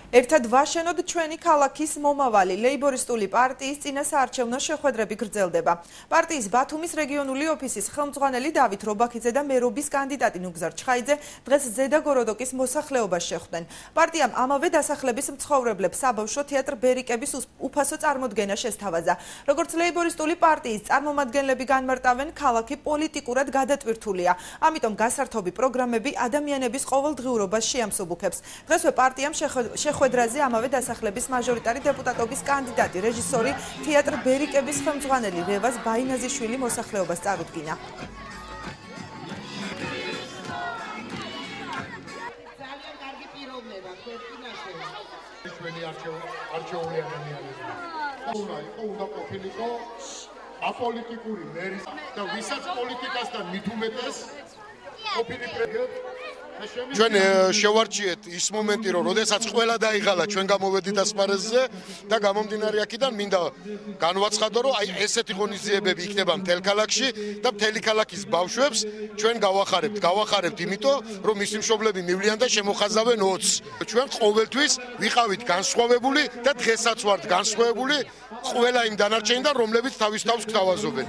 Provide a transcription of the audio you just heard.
ერთად ვაშენოთ ჩვენი ქალაქის მომავალი ლეიბორისტული პარტიის წინასაარჩევნო შეხვედრები გრძელდება. პარტიის ბათუმის რეგიონული ოფისის ხელმძღვანელი დავით რობაქიძე და მერობის კანდიდატი ნუგზარ ჩხაიძე დღეს ზედაგოროდოკის მოსახლეობას შეხვდნენ. პარტიამ ამავე დასახლების მცხოვრებლებს საბავშვო თეატრ ბერიკების უფასო წარმოდგენა შესთავაზა. როგორც ლეიბორისტული პარტიის წარმომადგენლები განმარტავენ, ქალაქი პოლიტიკურად გადატვირთულია. ამიტომ გასართობი პროგრამები ადამიანების ყოველდღიურობას შეამსუბუქებს. დღესვე პარტიამ შეხვედრაზე ამავე დასახლების მაჟორიტარი დეპუტატობის კანდიდატი რეჟისორი თეატრ ბერიკების ხელმძღვანელი რევაზ ბაინაზიშვილი მოსახლეობას წარუდგინა. ძალიან კარგი პიროვნება ქვეყანაში. ჩვენი არჩეული ადამიანები. უნდა ყოფილიყო აპოლიტიკური მერი და ვისაც პოლიტიკასთან მithumetes ყოფილი პრეზიდენტი ჩვენ შევარჩიეთ ის მომენტი, რომ როდესაც ყველა დაიღალა, ჩვენ გამოვედით ასპარეზზე და გამომდინარე აქედან მინდა განვაცხადო, რომ აი ესეთი ღონისძიებები იქნება მთელ ქალაქში და მთელი ქალაქის ბავშვებს ჩვენ გავახარებთ იმიტომ, რომ მისი მშობლები მივლიან და შემოხაზავენ 20. ჩვენ ყოველთვის ვიყავით განსხვავებული და დღესაც ვართ განსხვავებული ყველა იმ დანარჩენიდან, რომლებიც თავის თავს გთავაზობენ.